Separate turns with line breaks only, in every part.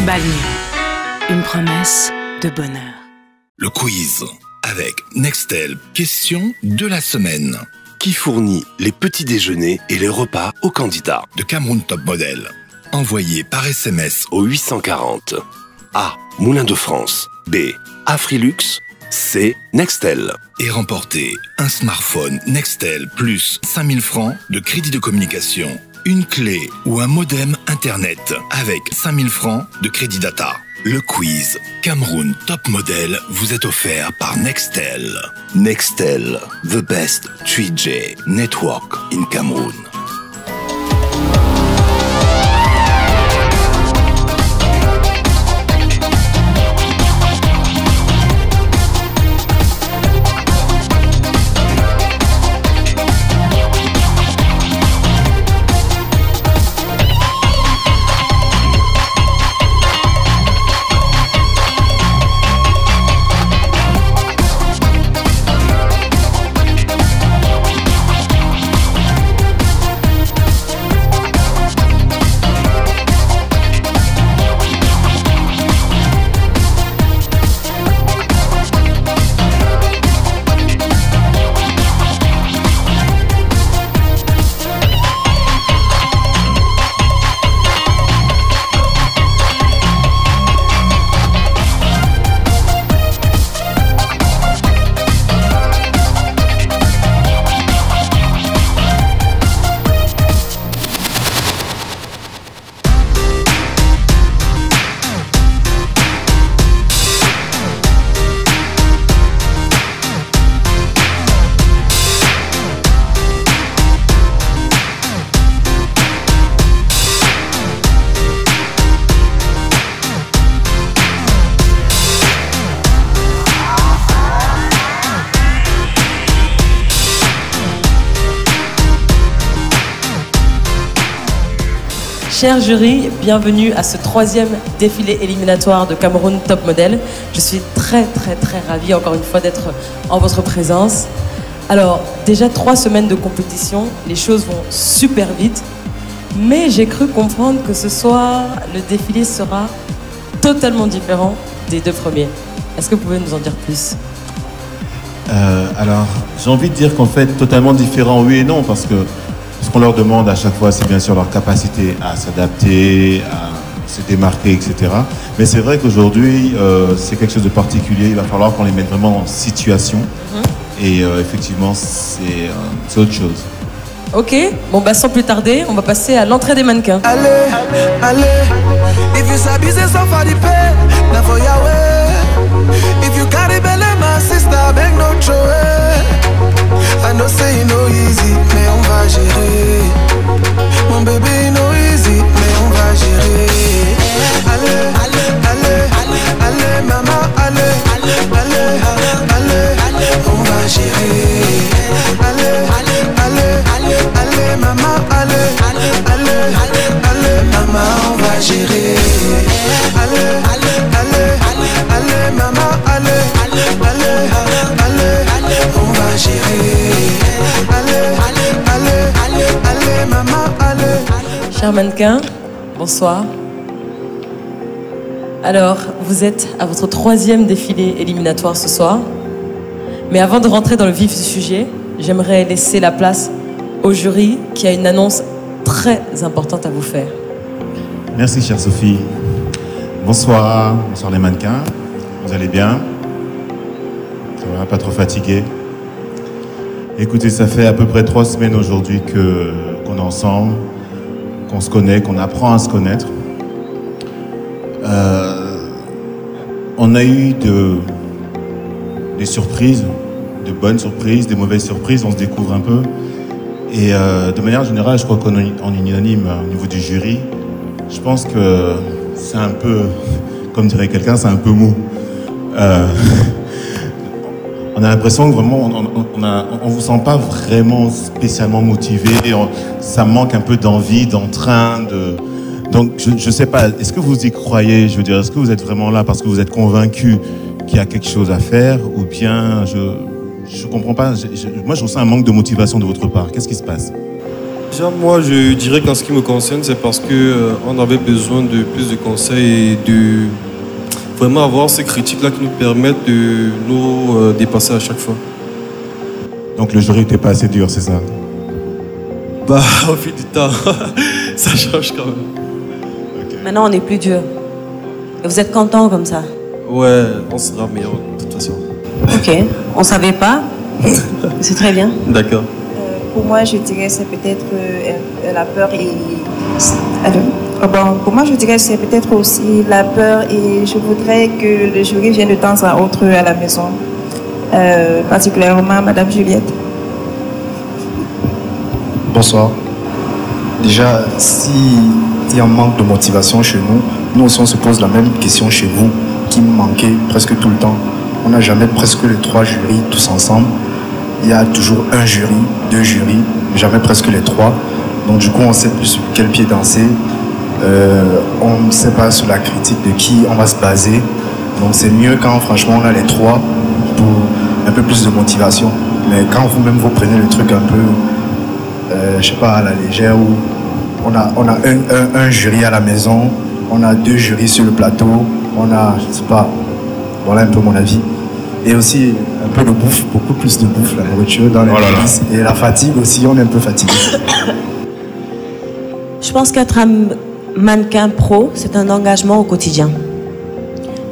Balmy, une promesse de bonheur.
Le quiz avec Nextel, question de la semaine.
Qui fournit les petits déjeuners et les repas aux candidats?
De Cameroun Top Model. Envoyé par SMS
au 840. A. Moulin de France. B. Afrilux. C. Nextel.
Et remporter un smartphone Nextel plus 5000 francs de crédit de communication, une clé ou un modem internet avec 5000 francs de crédit data. Le quiz Cameroun Top Model vous est offert par Nextel.
Nextel, the best 3G network in Cameroun.
Cher jury, bienvenue à ce 3e défilé éliminatoire de Cameroun Top Model. Je suis très ravie encore une fois d'être en votre présence. Alors, déjà 3 semaines de compétition, les choses vont super vite, mais j'ai cru comprendre que ce soir, le défilé sera totalement différent des 2 premiers. Est-ce que vous pouvez nous en dire plus?
Alors, j'ai envie de dire qu'en fait, totalement différent, oui et non, parce que ce qu'on leur demande à chaque fois, c'est bien sûr leur capacité à s'adapter, à se démarquer, etc. Mais c'est vrai qu'aujourd'hui, c'est quelque chose de particulier. Il va falloir qu'on les mette vraiment en situation. Et effectivement, c'est autre chose.
Ok, bon bah sans plus tarder, on va passer à l'entrée des mannequins.
Allez, allez, if you sabi say so for the pay, na for your way. If you carry belle, my sister, beg no throw it. I know say it no easy, mais on va gérer. Mon bébé no easy, mais on va gérer. Allez, allez, allez, allez, maman, allez, allez, allez, on va gérer. Allez, allez, allez, maman, allez, allez, maman, on va gérer. Allez, allez, allez, maman, allez, allez, on va gérer. Allez, maman, allez.
Chers mannequins, bonsoir. Alors, vous êtes à votre 3e défilé éliminatoire ce soir. Mais avant de rentrer dans le vif du sujet, j'aimerais laisser la place au jury qui a une annonce très importante à vous faire.
Merci, chère Sophie. Bonsoir, bonsoir les mannequins. Vous allez bien? Ça va, pas trop fatigué? Écoutez, ça fait à peu près 3 semaines aujourd'hui qu'on est ensemble, qu'on se connaît, qu'on apprend à se connaître. On a eu des surprises, de bonnes surprises, des mauvaises surprises, on se découvre un peu. Et de manière générale, je crois qu'on est unanime au niveau du jury. Je pense que c'est un peu, comme dirait quelqu'un, c'est un peu mou. On a l'impression que vraiment, on vous sent pas vraiment spécialement motivé. Ça manque un peu d'envie, d'entrain, Donc, je sais pas, est-ce que vous y croyez? Je veux dire, est-ce que vous êtes vraiment là parce que vous êtes convaincu qu'il y a quelque chose à faire? Ou bien, je comprends pas. Moi, je ressens un manque de motivation de votre part. Qu'est-ce qui se passe?
Déjà, moi, je dirais qu'en ce qui me concerne, c'est parce qu'on avait besoin de plus de conseils et de vraiment avoir ces critiques-là qui nous permettent de nous dépasser à chaque fois.
Donc le jury n'était pas assez dur, c'est ça?
Bah, au fil du temps, ça change quand même.
Okay. Maintenant, on est plus dur. Et vous êtes content comme ça?
Ouais, on sera meilleur de toute façon.
Ok, on savait pas. C'est très bien.
D'accord.
Pour moi, je dirais c'est peut-être la peur et... Bon, pour moi, je dirais c'est peut-être aussi la peur et je voudrais que le jury vienne de temps à autre à la maison. Particulièrement Madame Juliette.
Bonsoir. Déjà, s'il y a un manque de motivation chez nous, nous aussi on se pose la même question chez vous, qui manquait presque tout le temps. On n'a jamais presque les 3 jurys tous ensemble. Il y a toujours un jury, 2 jurys, jamais presque les 3. Donc du coup, on ne sait plus sur quel pied danser. On ne sait pas sur la critique de qui on va se baser. Donc c'est mieux quand franchement on a les 3 pour un peu plus de motivation. Mais quand vous-même vous prenez le truc un peu, je sais pas, à la légère, où on a un jury à la maison, on a 2 jurys sur le plateau, on a, je sais pas, voilà un peu mon avis. Et aussi un peu de bouffe, beaucoup plus de bouffe, la nourriture dans les coulisses. Et la fatigue aussi, on est un peu fatigué.
Je pense qu'être un mannequin pro, c'est un engagement au quotidien.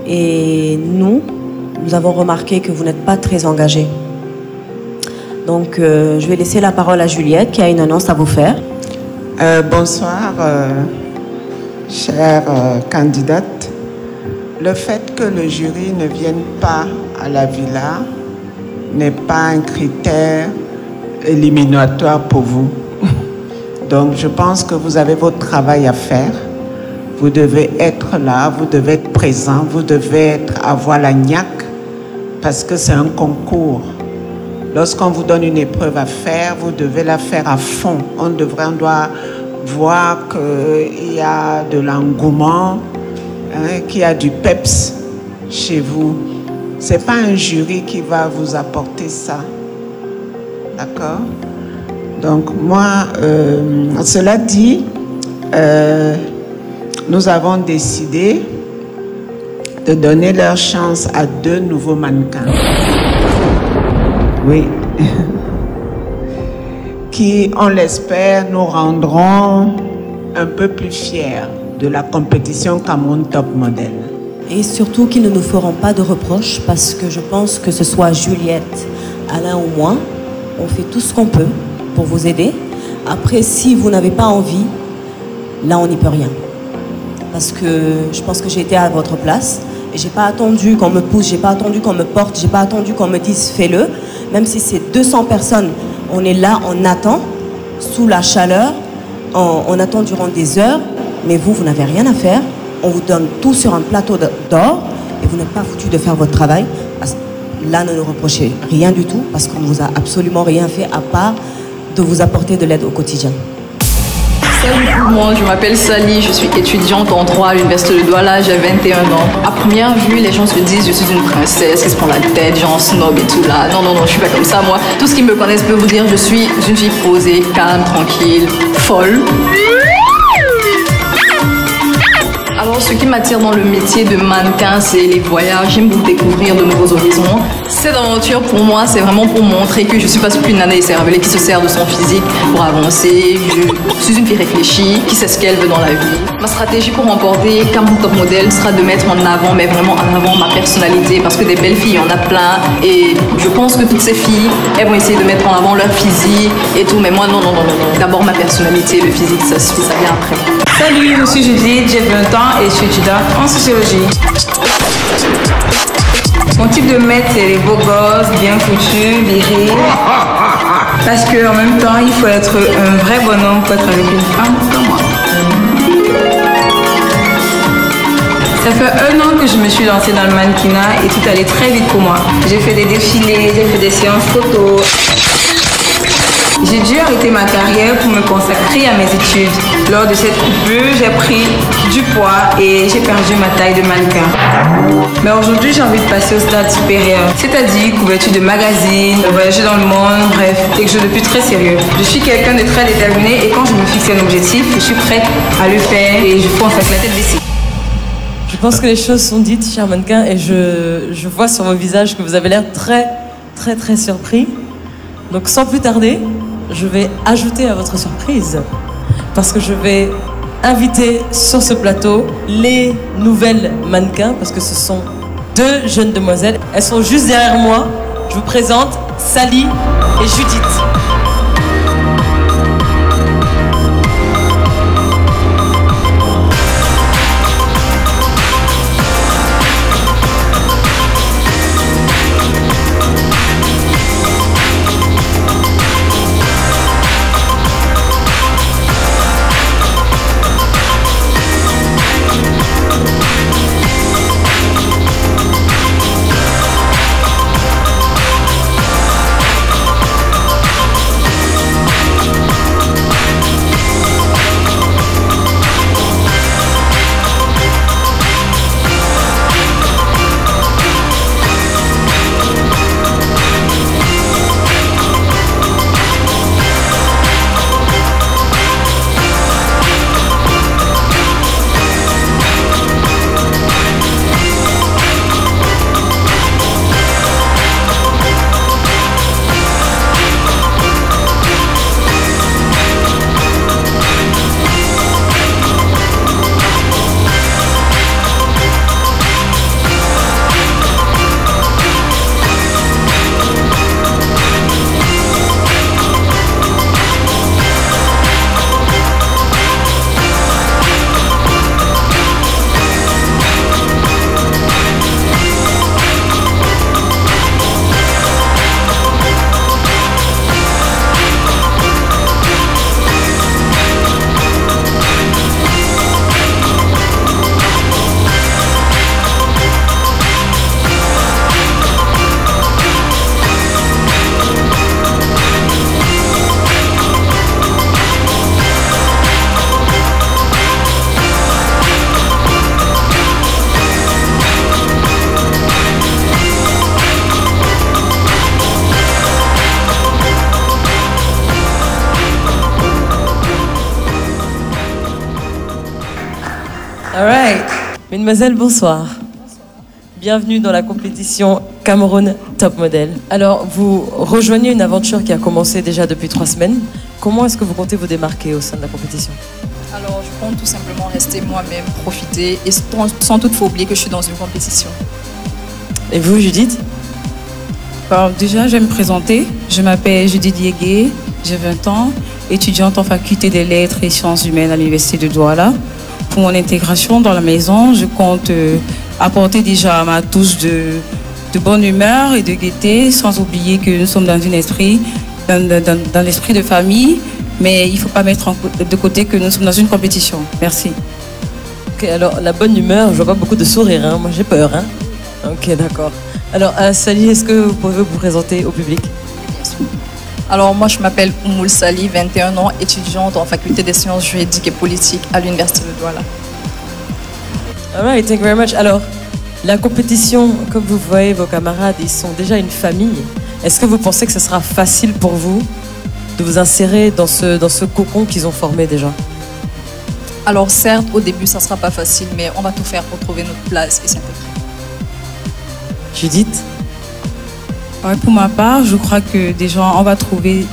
Et nous avons remarqué que vous n'êtes pas très engagé. Donc, je vais laisser la parole à Juliette, qui a une annonce à vous faire.
Bonsoir, chère candidate. Le fait que le jury ne vienne pas à la villa n'est pas un critère éliminatoire pour vous. Donc, je pense que vous avez votre travail à faire. Vous devez être là, vous devez être présent, vous devez avoir la niaque parce que c'est un concours. Lorsqu'on vous donne une épreuve à faire, vous devez la faire à fond. On doit voir qu'il y a de l'engouement, qu'il y a du peps chez vous. Ce n'est pas un jury qui va vous apporter ça. D'accord? Donc moi, cela dit, nous avons décidé de donner leur chance à 2 nouveaux mannequins. Oui. Qui, on l'espère, nous rendront un peu plus fiers de la compétition Cameroun Top Model.
Et surtout qu'ils ne nous feront pas de reproches parce que je pense que ce soit Juliette, Alain ou moi, on fait tout ce qu'on peut pour vous aider. Après, si vous n'avez pas envie, là on n'y peut rien. Parce que je pense que j'ai été à votre place et j'ai pas attendu qu'on me pousse, j'ai pas attendu qu'on me porte, j'ai pas attendu qu'on me dise fais-le. Même si c'est 200 personnes, on est là, on attend, sous la chaleur, on attend durant des heures, mais vous n'avez rien à faire. On vous donne tout sur un plateau d'or et vous n'êtes pas foutu de faire votre travail. Là, ne nous reprochez rien du tout parce qu'on ne vous a absolument rien fait à part de vous apporter de l'aide au quotidien.
Salut tout le monde, je m'appelle Sally, je suis étudiante en droit à l'université de Douala, j'ai 21 ans. À première vue, les gens se disent je suis une princesse qui se prend la tête, genre snob et tout là. Non, non, non, je suis pas comme ça moi. Tous ceux qui me connaissent peuvent vous dire je suis une fille posée, calme, tranquille, folle. Alors, ce qui m'attire dans le métier de mannequin, c'est les voyages. J'aime beaucoup découvrir de nouveaux horizons. Cette aventure, pour moi, c'est vraiment pour montrer que je ne suis pas qu'une nana écervelée qui se sert de son physique pour avancer. Je suis une fille réfléchie, qui sait ce qu'elle veut dans la vie. Ma stratégie pour remporter Cameroun Top Model sera de mettre en avant, mais vraiment en avant ma personnalité, parce que des belles filles, il y en a plein. Et je pense que toutes ces filles, elles vont essayer de mettre en avant leur physique et tout. Mais moi, non, non, non, non. D'abord ma personnalité, le physique, ça vient après.
Salut, je suis Judith, j'ai 20 ans et je suis étudiante en sociologie. Mon type de maître, c'est les beaux gosses, bien foutus, virés. Parce qu'en même temps, il faut être un vrai bonhomme pour être avec une femme comme moi. Ça fait 1 an que je me suis lancée dans le mannequinat et tout allait très vite pour moi. J'ai fait des défilés, j'ai fait des séances photos. J'ai dû arrêter ma carrière pour me consacrer à mes études. Lors de cette coupure, j'ai pris du poids et j'ai perdu ma taille de mannequin. Mais aujourd'hui, j'ai envie de passer au stade supérieur, c'est-à-dire couverture de magazines, voyager dans le monde, bref, quelque chose de plus très sérieux. Je suis quelqu'un de très déterminé et quand je me fixe un objectif, je suis prête à le faire et je fonce avec la tête baissée.
Je pense que les choses sont dites, cher mannequin, et je vois sur vos visages que vous avez l'air très surpris. Donc sans plus tarder, je vais ajouter à votre surprise, parce que je vais inviter sur ce plateau les nouvelles mannequins, parce que ce sont 2 jeunes demoiselles. Elles sont juste derrière moi. Je vous présente Sally et Judith. All right. Mesdemoiselles, bonsoir. Bienvenue dans la compétition Cameroun Top Model. Alors, vous rejoignez une aventure qui a commencé déjà depuis 3 semaines. Comment est-ce que vous comptez vous démarquer au sein de la compétition?
Alors, je compte tout simplement rester moi-même, profiter et sans toutefois oublier que je suis dans une compétition.
Et vous, Judith?
Déjà, je vais me présenter. Je m'appelle Judith Yégué, j'ai 20 ans, étudiante en faculté des lettres et sciences humaines à l'université de Douala. Pour mon intégration dans la maison, je compte apporter déjà ma touche de bonne humeur et de gaieté, sans oublier que nous sommes dans l'esprit de famille, mais il ne faut pas mettre de côté que nous sommes dans une compétition. Merci.
Ok, alors la bonne humeur, je vois pas beaucoup de sourires, hein. Moi j'ai peur. Hein. Ok, d'accord. Alors, Sally, est-ce que vous pouvez vous présenter au public?
Bien sûr. Alors, moi, je m'appelle Oumoul Sally, 21 ans, étudiante en faculté des sciences juridiques et politiques à l'université de Douala.
All right, thank you very much. Alors, la compétition, comme vous voyez, vos camarades, ils sont déjà une famille. Est-ce que vous pensez que ce sera facile pour vous de vous insérer dans ce cocon qu'ils ont formé déjà?
Alors, certes, au début, ça ne sera pas facile, mais on va tout faire pour trouver notre place et s'intégrer.
Judith?
Ouais, pour ma part, je crois que déjà, on va trouver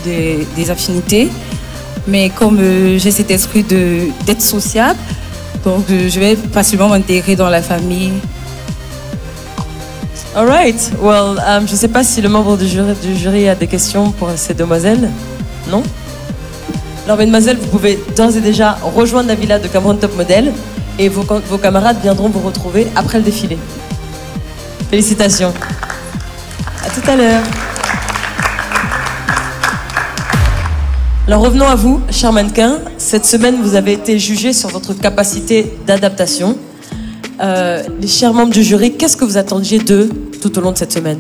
des affinités. Mais comme j'ai cet esprit d'être sociable, donc je vais facilement m'intégrer dans la famille.
All right. Well, je ne sais pas si le membre du jury a des questions pour ces demoiselles. Non? Alors, mesdemoiselles, vous pouvez d'ores et déjà rejoindre la villa de Cameroun Top Model et vos camarades viendront vous retrouver après le défilé. Félicitations. À tout à l'heure. Alors revenons à vous, chers mannequins. Cette semaine, vous avez été jugés sur votre capacité d'adaptation. Les chers membres du jury, qu'est-ce que vous attendiez d'eux tout au long de cette semaine?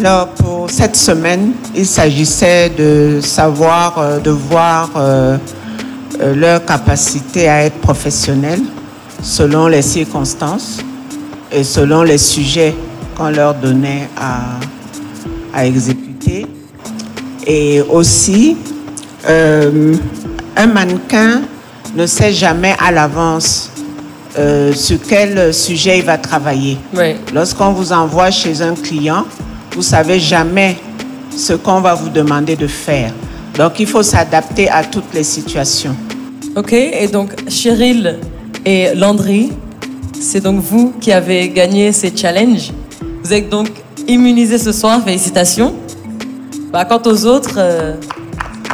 Alors, pour cette semaine, il s'agissait de savoir, de voir leur capacité à être professionnels selon les circonstances et selon les sujets qu'on leur donnait à exécuter. Et aussi, un mannequin ne sait jamais à l'avance sur quel sujet il va travailler.
Oui.
Lorsqu'on vous envoie chez un client, vous ne savez jamais ce qu'on va vous demander de faire. Donc, il faut s'adapter à toutes les situations.
Ok, et donc Cheryl et Landry, c'est donc vous qui avez gagné ces challenges. Vous êtes donc immunisés ce soir, félicitations. Quant aux autres,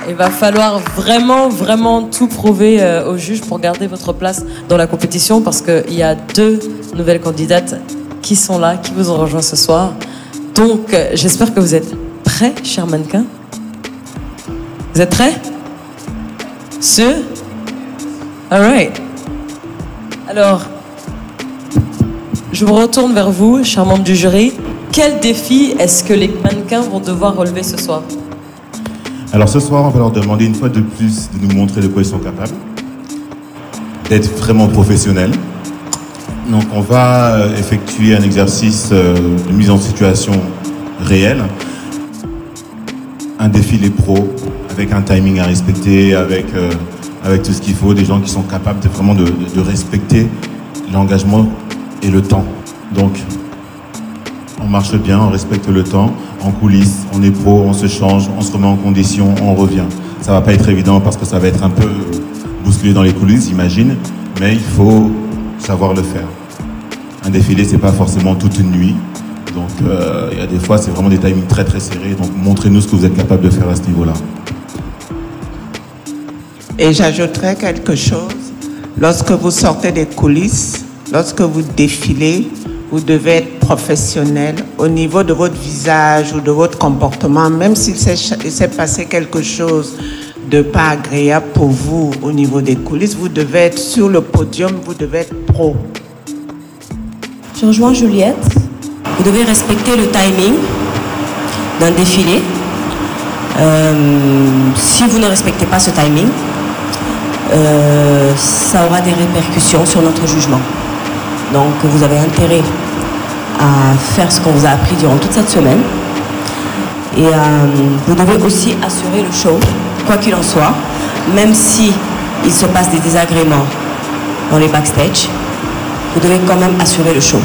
il va falloir vraiment tout prouver aux juges pour garder votre place dans la compétition parce qu'il y a 2 nouvelles candidates qui sont là, qui vous ont rejoint ce soir. Donc, j'espère que vous êtes prêts, chers mannequins. Vous êtes prêts? Sûr? All right. Alors, je me retourne vers vous, chers membres du jury. Quel défi est-ce que les mannequins vont devoir relever ce soir?
Alors ce soir, on va leur demander une fois de plus de nous montrer de quoi ils sont capables, d'être vraiment professionnels. Donc on va effectuer un exercice de mise en situation réelle, un défilé pro avec un timing à respecter, avec tout ce qu'il faut, des gens qui sont capables de respecter l'engagement et le temps. Donc on marche bien, on respecte le temps, en coulisses, on est pro, on se change, on se remet en condition, on revient. Ça va pas être évident parce que ça va être un peu bousculé dans les coulisses, j'imagine, mais il faut savoir le faire. Un défilé, c'est pas forcément toute une nuit, donc il y a des fois, c'est vraiment des timings très serrés, donc montrez-nous ce que vous êtes capable de faire à ce niveau-là.
Et j'ajouterais quelque chose. Lorsque vous sortez des coulisses, lorsque vous défilez, vous devez être professionnel au niveau de votre visage ou de votre comportement, même s'il s'est passé quelque chose de pas agréable pour vous au niveau des coulisses, vous devez être sur le podium, vous devez être pro.
Je rejoins Juliette. Vous devez respecter le timing d'un défilé. Si vous ne respectez pas ce timing, ça aura des répercussions sur notre jugement. Donc vous avez intérêt à faire ce qu'on vous a appris durant toute cette semaine. Et vous devez aussi assurer le show, quoi qu'il en soit, même si il se passe des désagréments dans les backstage, vous devez quand même assurer le show.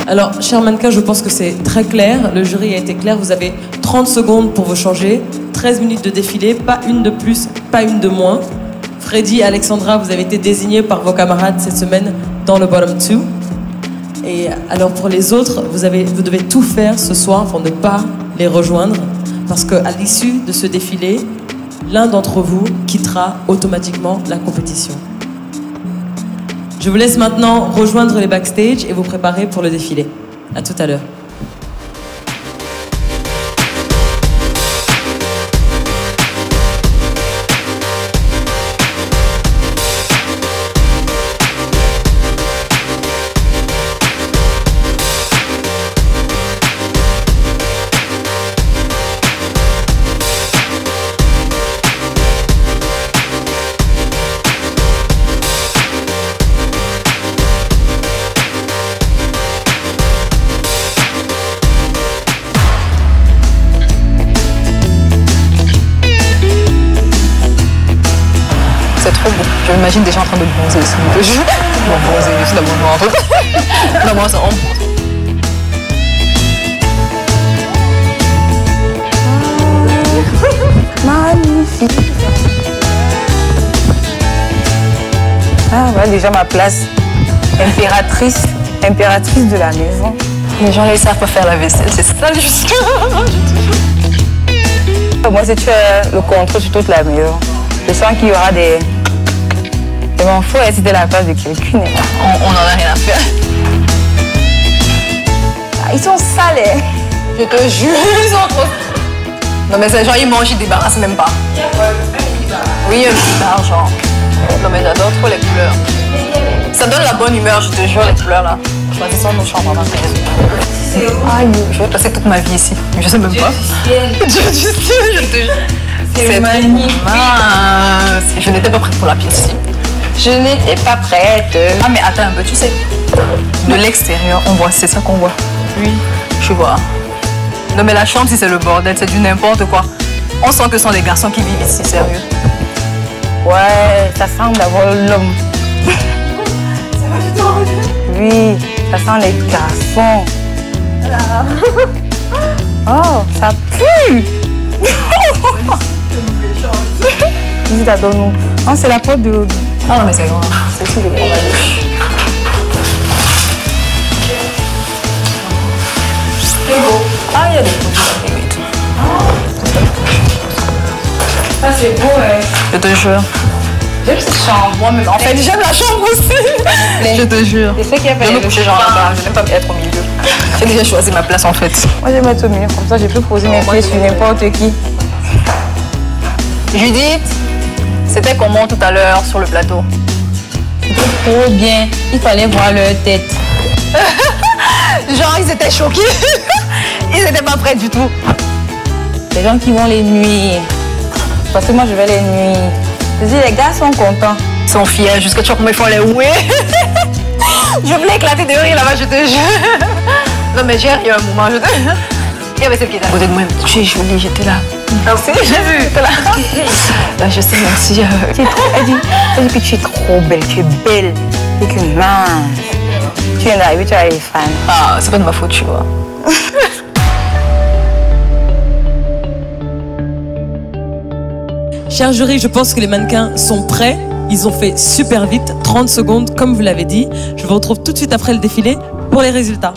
Alors, chers mannequins, je pense que c'est très clair. Le jury a été clair. Vous avez 30 secondes pour vous changer. 13 minutes de défilé, pas une de plus, pas une de moins. Freddy, Alexandra, vous avez été désignés par vos camarades cette semaine dans le bottom 2. Et alors pour les autres, vous devez tout faire ce soir pour ne pas les rejoindre. Parce qu'à l'issue de ce défilé, l'un d'entre vous quittera automatiquement la compétition. Je vous laisse maintenant rejoindre les backstage et vous préparer pour le défilé. À tout à l'heure.
Je m'imagine déjà en train de bronzer aussi. Je vais bronzer juste d'abord un truc. Non, moi, ça rentre.
Magnifique. Ah ouais, déjà ma place. Impératrice de la maison.
Les gens, ils savent pas faire la vaisselle, c'est ça juste.
Moi, si tu as le contrôle sur toute la maison, je sens qu'il y aura des... Je m'en fous, c'était la place de quelqu'un.
On en a rien à faire.
Ah, ils sont salés.
Je te jure, ils sont trop... Non mais ces gens, ils mangent, ils débarrassent même pas. Oui, un petit bar, genre. Non mais j'adore trop les couleurs. Ça Ça donne la bonne humeur, je te jure, les couleurs là. Choisissons nos chambres avant que aïe, je vais passer toute ma vie ici. Je sais même pas. Dieu du ciel, je te jure. C'est magnifique. Je n'étais pas prête pour la pièce ici.
Je n'étais pas prête.
Ah mais attends un peu, tu sais. De l'extérieur, on voit, c'est ça qu'on voit.
Oui.
Je vois. Non mais la chambre, si c'est le bordel, c'est du n'importe quoi. On sent que ce sont des garçons qui vivent ici, sérieux.
Ouais, ça sent d'abord l'homme. Oui, ça sent les garçons. Oh, ça pue. Dis nous. Non, c'est la porte de...
Ah non mais c'est grand. C'est tout le prendre à gauche. Ah, il y a des produits et tout.
Ça c'est beau, ouais.
Je te jure.
J'aime cette chambre. Moi-même.
En fait, j'aime la chambre aussi. Je te jure.
C'est ce qui a fait.
Je vais me coucher genre là-bas. Je n'aime pas être au milieu. J'ai déjà choisi ma place en fait.
Moi, je vais mettre au milieu. Comme ça, je peux poser mes pieds sur n'importe qui.
Judith, c'était comment tout à l'heure sur le plateau?
C'était trop bien. Il fallait voir leur tête.
Genre, ils étaient choqués. Ils n'étaient pas prêts du tout.
Les gens qui vont les nuire. Parce que moi, je vais les nuire. Je dis, les gars sont contents.
Ils sont fiers jusqu'à tu vois comment ils font les oués. Je voulais éclater de rire là-bas, je te jure. Non, mais j'ai ri un moment, je te jure. Il y avait celle qui était à côté de moi. Tu es jolie, j'étais là. Merci, j'ai vu, j'étais là. Là, je sais, merci.
Elle dit que tu es trop belle, tu es belle. Et que mince. Tu viens d'arriver, tu as les fans.
Ah, c'est pas de ma faute, tu vois.
Chers jurys, je pense que les mannequins sont prêts. Ils ont fait super vite, 30 secondes, comme vous l'avez dit. Je vous retrouve tout de suite après le défilé pour les résultats.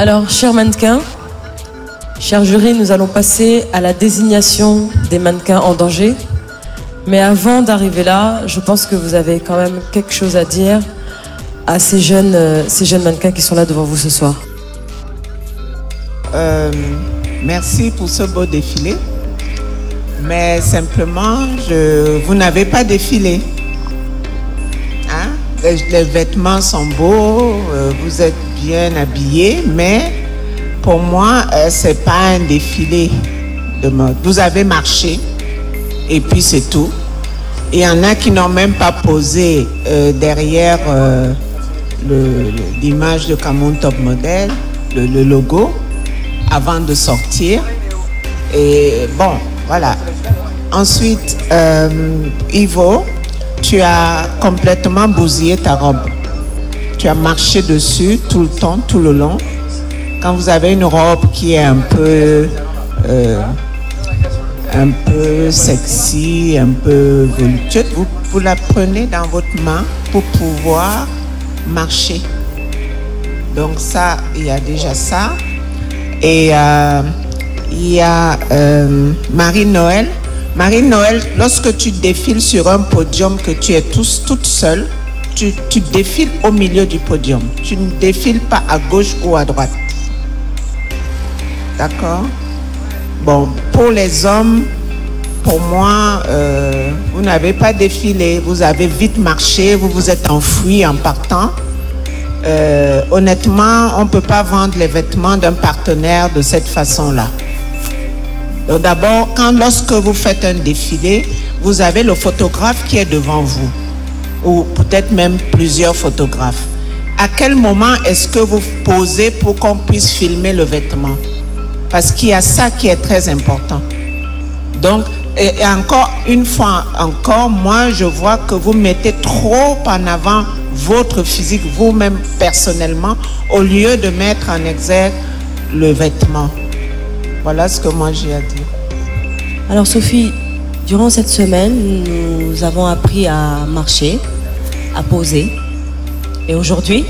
Alors, chers mannequins, chers jurys, nous allons passer à la désignation des mannequins en danger. Mais avant d'arriver là, je pense que vous avez quand même quelque chose à dire à ces jeunes mannequins qui sont là devant vous ce soir.
Merci pour ce beau défilé. Mais simplement, vous n'avez pas défilé. Hein? Les vêtements sont beaux, vous êtes bien habillés, mais pour moi, c'est pas un défilé de mode. Vous avez marché et puis c'est tout. Il y en a qui n'ont même pas posé derrière l'image de Cameroun Top Model, le logo, avant de sortir. Et bon, voilà. Ensuite, Ivo, tu as complètement bousillé ta robe. Tu as marché dessus tout le temps, tout le long. Quand vous avez une robe qui est un peu sexy, un peu voluptueuse, vous la prenez dans votre main pour pouvoir marcher. Donc ça, il y a déjà ça. Et il y a Marie-Noël. Marie-Noël, lorsque tu défiles sur un podium que tu es toute seule, tu défiles au milieu du podium. Tu ne défiles pas à gauche ou à droite. D'accord? Bon, pour les hommes, pour moi, vous n'avez pas défilé. Vous avez vite marché, vous vous êtes enfui en partant. Honnêtement, on ne peut pas vendre les vêtements d'un partenaire de cette façon-là. Donc d'abord, lorsque vous faites un défilé, vous avez le photographe qui est devant vous, ou peut-être même plusieurs photographes. À quel moment est-ce que vous posez pour qu'on puisse filmer le vêtement? Parce qu'il y a ça qui est très important. Donc, et encore une fois, moi, je vois que vous mettez trop en avant votre physique, vous-même personnellement, au lieu de mettre en exergue le vêtement. Voilà ce que moi j'ai à dire.
Alors Sophie, durant cette semaine, nous avons appris à marcher, à poser. Et aujourd'hui,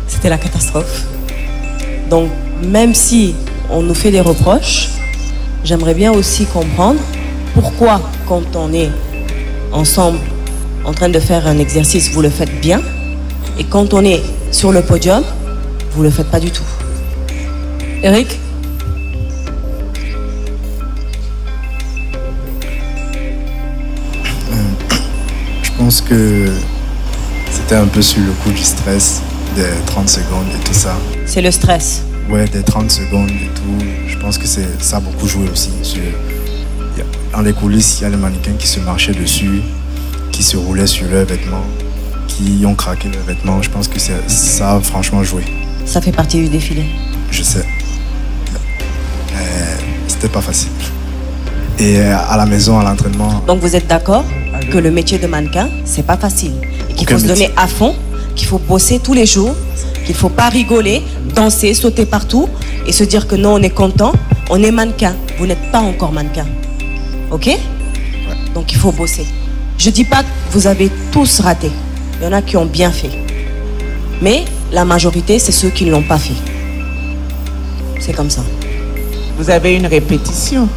c'était la catastrophe. Donc, même si on nous fait des reproches, j'aimerais bien aussi comprendre pourquoi, quand on est ensemble en train de faire un exercice, vous le faites bien, et quand on est sur le podium, vous ne le faites pas du tout.
Eric?
Je pense que c'était un peu sur le coup du stress des 30 secondes et tout ça.
C'est le stress?
Ouais, des 30 secondes et tout. Je pense que ça a beaucoup joué aussi. Dans les coulisses, il y a les mannequins qui se marchaient dessus, qui se roulaient sur leurs vêtements, qui ont craqué leurs vêtements. Je pense que ça a franchement joué.
Ça fait partie du défilé?
Je sais. C'était pas facile. Et à la maison, à l'entraînement...
Donc vous êtes d'accord que le métier de mannequin, c'est pas facile. Et qu'il faut se donner à fond, qu'il faut bosser tous les jours, qu'il faut pas rigoler, danser, sauter partout et se dire que non, on est content, on est mannequin. Vous n'êtes pas encore mannequin. Ok? Donc il faut bosser. Je dis pas que vous avez tous raté. Il y en a qui ont bien fait. Mais la majorité, c'est ceux qui ne l'ont pas fait. C'est comme ça.
Vous avez une répétition.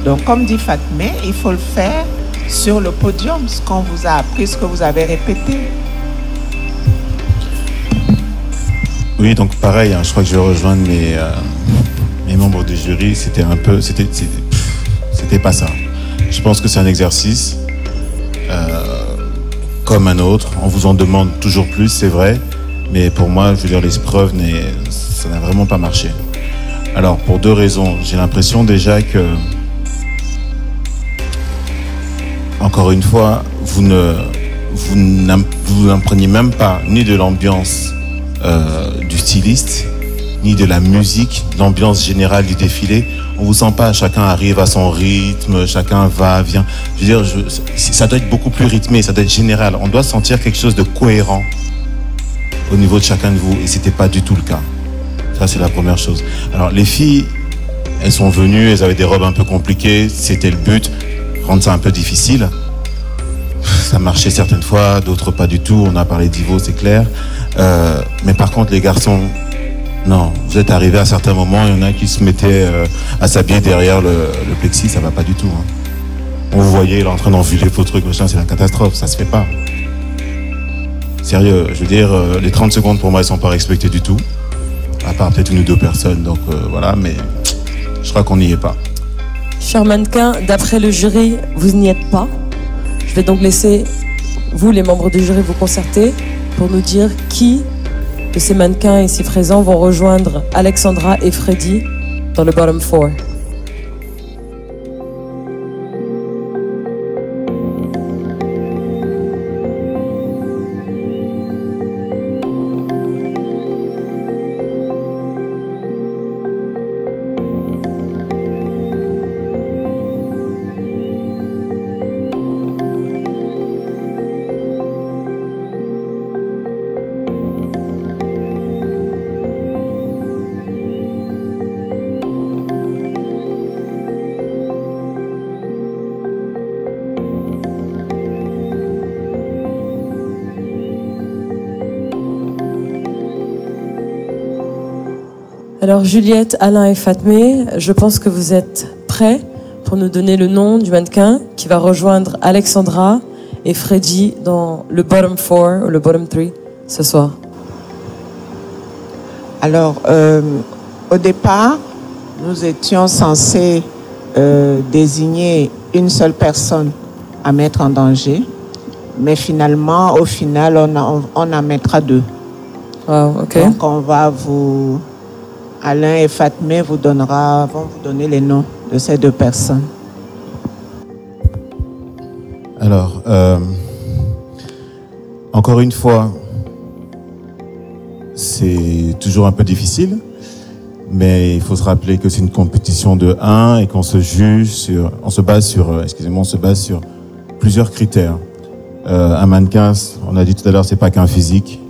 Donc, comme dit Fatmé, il faut le faire sur le podium, ce qu'on vous a appris, ce que vous avez répété.
Oui, donc pareil, je crois que je vais rejoindre mes membres du jury. C'était pas ça. Je pense que c'est un exercice comme un autre. On vous en demande toujours plus, c'est vrai. Mais pour moi, je veux dire, l'épreuve, ça n'a vraiment pas marché. Alors, pour deux raisons. J'ai l'impression déjà que, encore une fois, vous n'impreniez même pas ni de l'ambiance du styliste, ni de la musique, l'ambiance générale du défilé. On vous sent pas, chacun arrive à son rythme, chacun va, vient. Je veux dire, ça doit être beaucoup plus rythmé, ça doit être général. On doit sentir quelque chose de cohérent au niveau de chacun de vous, et c'était pas du tout le cas. Ça, c'est la première chose. Alors, les filles, elles sont venues, elles avaient des robes un peu compliquées, c'était le but, rendre ça un peu difficile. Ça marchait certaines fois, d'autres pas du tout. On a parlé d'Ivo, c'est clair. Mais par contre, les garçons, non, vous êtes arrivés à certains moments, il y en a qui se mettaient à s'habiller derrière le plexi, ça va pas du tout. Hein. On vous voyait, il est en train d'enfiler vos trucs, machin, c'est la catastrophe, ça se fait pas. Sérieux, je veux dire, les 30 secondes pour moi, elles sont pas respectées du tout. À part peut-être une ou deux personnes, donc voilà, mais je crois qu'on n'y est pas.
Cher mannequin, d'après le jury, vous n'y êtes pas. Je vais donc laisser, vous, les membres du jury, vous concerter pour nous dire qui de ces mannequins ici présents vont rejoindre Alexandra et Freddy dans le bottom 4. Alors Juliette, Alain et Fatmé, je pense que vous êtes prêts pour nous donner le nom du mannequin qui va rejoindre Alexandra et Freddy dans le bottom 4 ou le bottom 3 ce soir.
Alors, au départ, nous étions censés désigner une seule personne à mettre en danger, mais finalement, au final, on en mettra deux.
Wow, ok.
Donc, on va Alain et Fatmé vont vous donner les noms de ces deux personnes.
Alors, encore une fois, c'est toujours un peu difficile, mais il faut se rappeler que c'est une compétition de 1 et qu'on se base sur plusieurs critères. Un mannequin, on a dit tout à l'heure, c'est pas qu'un physique.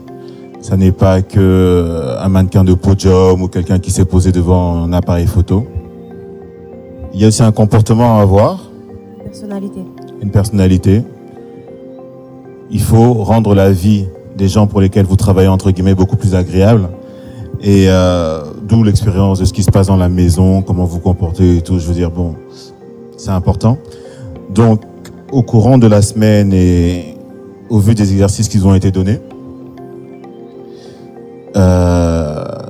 Ça n'est pas qu'un mannequin de podium ou quelqu'un qui s'est posé devant un appareil photo. Il y a aussi un comportement à avoir. Une personnalité. Il faut rendre la vie des gens pour lesquels vous travaillez, entre guillemets, beaucoup plus agréable. Et d'où l'expérience de ce qui se passe dans la maison, comment vous comportez et tout. Je veux dire, bon, c'est important. Donc, au courant de la semaine et au vu des exercices qui ont été donnés,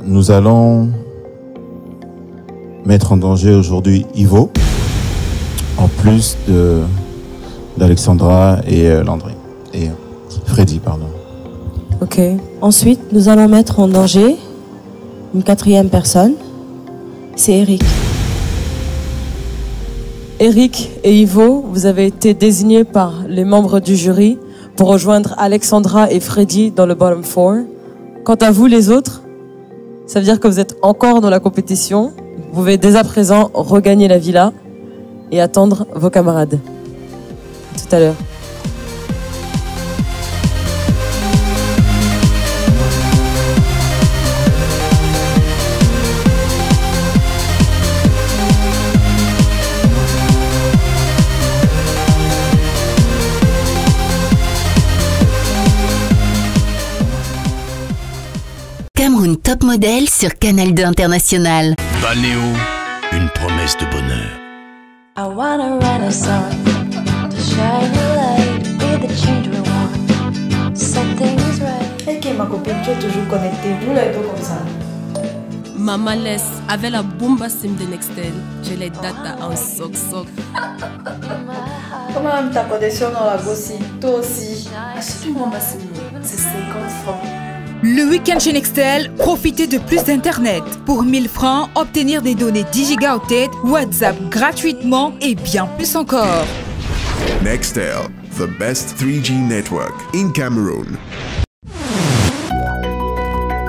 nous allons mettre en danger aujourd'hui Ivo, en plus d'Alexandra et Landry. Et Freddy, pardon.
Ok. Ensuite, nous allons mettre en danger une quatrième personne. C'est Eric.
Eric et Ivo, vous avez été désignés par les membres du jury pour rejoindre Alexandra et Freddy dans le bottom 4. Quant à vous, les autres, ça veut dire que vous êtes encore dans la compétition. Vous pouvez dès à présent regagner la villa et attendre vos camarades. tout à l'heure.
Cameroun Top Model sur Canal 2 International.
Balnéo, une promesse de bonheur.
I wanna write a song to shine a light, be the change we want. Something is right.
Ok, ma copine, tu es toujours connectée. Vous les deux comme ça.
Maman laisse, avec la bomba sim de Nextel, j'ai les data en soc.
Comment même ta connexion dans la gossi? Toi aussi.
Achète une bomba sim, c'est 50 francs.
Le week-end chez Nextel, profitez de plus d'internet. Pour 1000 francs, obtenir des données 10 Go au tête, WhatsApp gratuitement et bien plus encore.
Nextel, the best 3G network in Cameroon.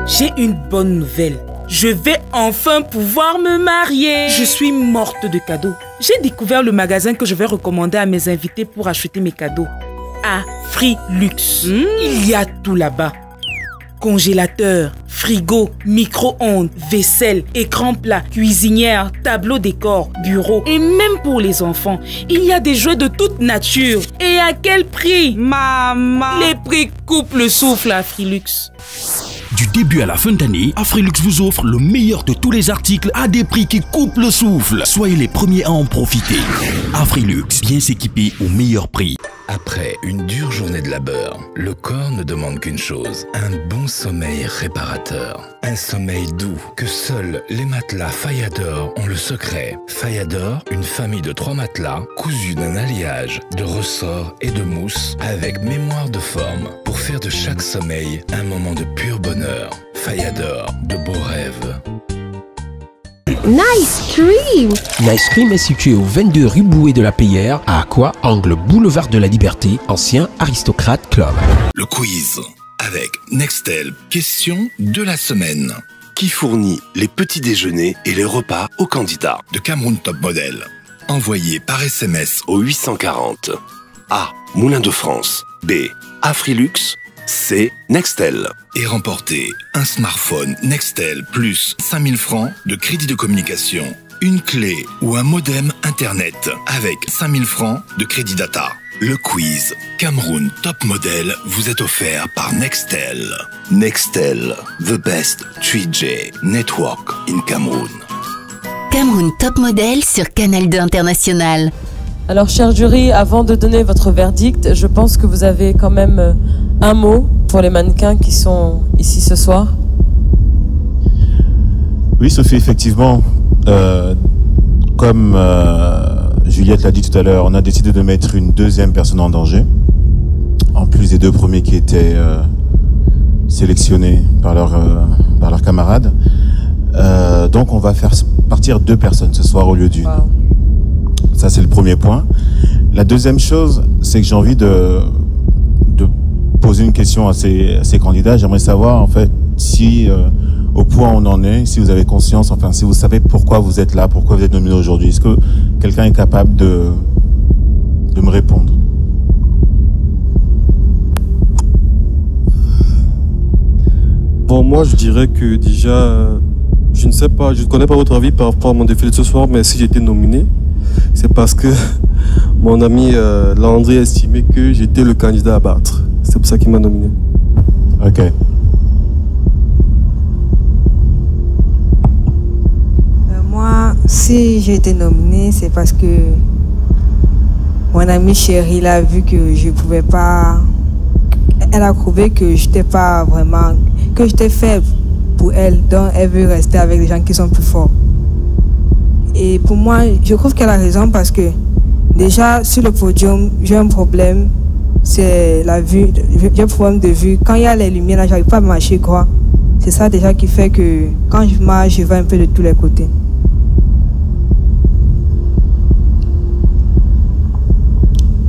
J'ai une bonne nouvelle. Je vais enfin pouvoir me marier. Je suis morte de cadeaux. J'ai découvert le magasin que je vais recommander à mes invités pour acheter mes cadeaux. Afrilux. Il y a tout là-bas. Congélateur, frigo, micro-ondes, vaisselle, écran plat, cuisinière, tableau décor, bureau et même pour les enfants, il y a des jouets de toute nature. Et à quel prix? Maman! Les prix coupent le souffle à Afrilux.
Du début à la fin d'année, Afrilux vous offre le meilleur de tous les articles à des prix qui coupent le souffle. Soyez les premiers à en profiter. Afrilux, bien s'équiper au meilleur prix.
Après une dure journée de labeur, le corps ne demande qu'une chose, un bon sommeil réparateur. Un sommeil doux que seuls les matelas Fayador ont le secret. Fayador, une famille de 3 matelas cousus d'un alliage de ressorts et de mousse avec mémoire de forme pour faire de chaque sommeil un moment de pur bonheur. Fayador, de beaux rêves.
Nice Cream! Nice Cream est situé au 22 rue Bouet de la Payère, à Aqua, angle boulevard de la Liberté, ancien Aristocrate Club.
Le quiz avec Nextel. Question de la semaine.
Qui fournit les petits déjeuners et les repas aux candidats
de Cameroun Top Model. Envoyé par SMS
au 840. A. Moulin de France. B. Afrilux. C. Nextel.
Et remporter un smartphone Nextel plus 5000 francs de crédit de communication, une clé ou un modem internet avec 5000 francs de crédit data. Le quiz Cameroun Top Model vous est offert par Nextel. Nextel, the best 3G network in Cameroon.
Cameroun Top Model sur Canal 2 International.
Alors, cher jury, avant de donner votre verdict, je pense que vous avez quand même un mot pour les mannequins qui sont ici ce soir.
Oui, Sophie, effectivement, comme Juliette l'a dit tout à l'heure, on a décidé de mettre une deuxième personne en danger, en plus des 2 premiers qui étaient sélectionnés par leurs camarades. Donc, on va faire partir 2 personnes ce soir au lieu d'une. Wow. Ça, c'est le premier point. La deuxième chose, c'est que j'ai envie de poser une question à ces candidats. J'aimerais savoir, en fait, si au point où on en est, si vous avez conscience, enfin, si vous savez pourquoi vous êtes là, pourquoi vous êtes nominé aujourd'hui. Est-ce que quelqu'un est capable de me répondre?
Bon, moi, je dirais que déjà, je ne sais pas, je ne connais pas votre avis par rapport à mon défilé de ce soir, mais si j'ai été nominé, c'est parce que mon ami Landry a estimé que j'étais le candidat à battre. C'est pour ça qu'il m'a nominé.
Ok.
Moi, si j'ai été nominée, c'est parce que mon amie chérie a vu que je pouvais pas. Elle a trouvé que j'étais pas vraiment, que j'étais faible pour elle, donc elle veut rester avec des gens qui sont plus forts. Et pour moi, je trouve qu'elle a raison parce que déjà sur le podium, j'ai un problème, c'est la vue, j'ai un problème de vue. Quand il y a les lumières, là, j'arrive pas à marcher, quoi. C'est ça déjà qui fait que quand je marche, je vois un peu de tous les côtés.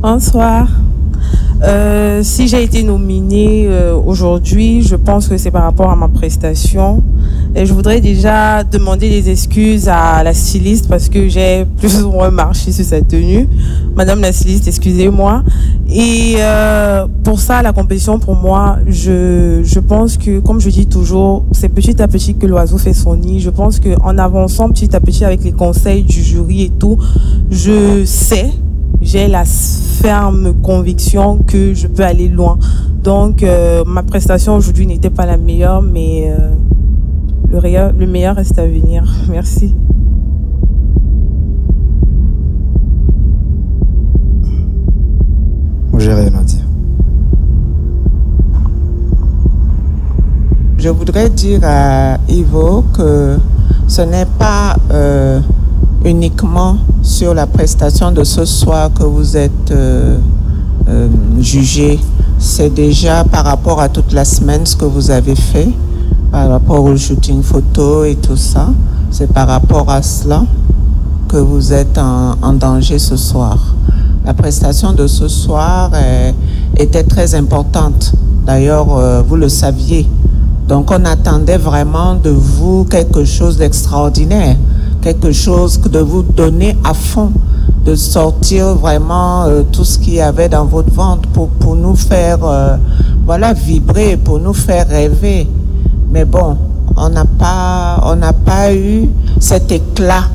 Bonsoir.
Si j'ai été nominée aujourd'hui, je pense que c'est par rapport à ma prestation. Et je voudrais déjà demander des excuses à la styliste parce que j'ai plus ou moins marché sur sa tenue. Madame la styliste, excusez-moi. Et pour ça, la compétition, pour moi, je pense que, comme je dis toujours, c'est petit à petit que l'oiseau fait son nid. Je pense qu'en avançant petit à petit avec les conseils du jury et tout, j'ai la ferme conviction que je peux aller loin. Donc, ma prestation aujourd'hui n'était pas la meilleure, mais le meilleur reste à venir. Merci.
Moi, j'ai rien à dire.
Je voudrais dire à Ivo que ce n'est pas uniquement sur la prestation de ce soir que vous êtes jugé. C'est déjà par rapport à toute la semaine ce que vous avez fait, par rapport au shooting photo et tout ça. C'est par rapport à cela que vous êtes en danger ce soir. La prestation de ce soir était très importante. D'ailleurs, vous le saviez. Donc, on attendait vraiment de vous quelque chose d'extraordinaire, quelque chose de vous donner à fond, de sortir vraiment tout ce qu'il y avait dans votre ventre pour nous faire voilà, vibrer, pour nous faire rêver. Mais bon, on n'a pas eu cet éclat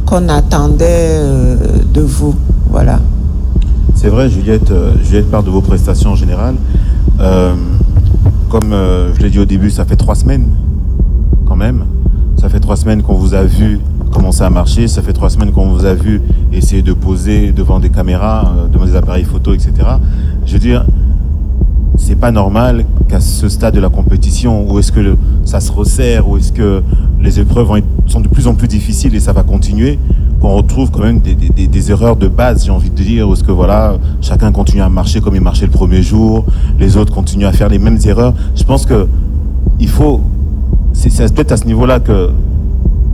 qu'on attendait de vous. Voilà.
C'est vrai, Juliette parle de vos prestations en général. Comme je l'ai dit au début, ça fait 3 semaines quand même. Ça fait 3 semaines qu'on vous a vu commencer à marcher. Ça fait 3 semaines qu'on vous a vu essayer de poser devant des caméras, devant des appareils photo, etc. Je veux dire, c'est pas normal qu'à ce stade de la compétition, où est-ce que ça se resserre, où est-ce que les épreuves sont de plus en plus difficiles et ça va continuer, qu'on retrouve quand même des erreurs de base, j'ai envie de dire, où est-ce que voilà, chacun continue à marcher comme il marchait le premier jour, les autres continuent à faire les mêmes erreurs. Je pense que il faut, c'est peut-être à ce niveau-là que,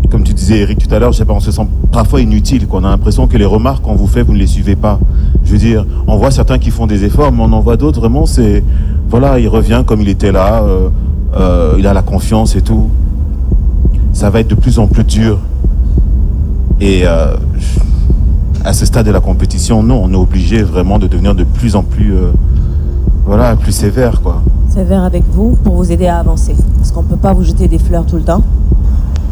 comme tu disais Eric tout à l'heure, je sais pas, on se sent parfois inutile, qu'on a l'impression que les remarques qu'on vous fait, vous ne les suivez pas. Je veux dire, on voit certains qui font des efforts, mais on en voit d'autres, vraiment, c'est, voilà, il revient comme il était là, il a la confiance et tout. Ça va être de plus en plus dur. Et à ce stade de la compétition, non, on est obligé vraiment de devenir de plus en plus, voilà, plus sévère, quoi.
Sévère avec vous pour vous aider à avancer. Parce qu'on ne peut pas vous jeter des fleurs tout le temps.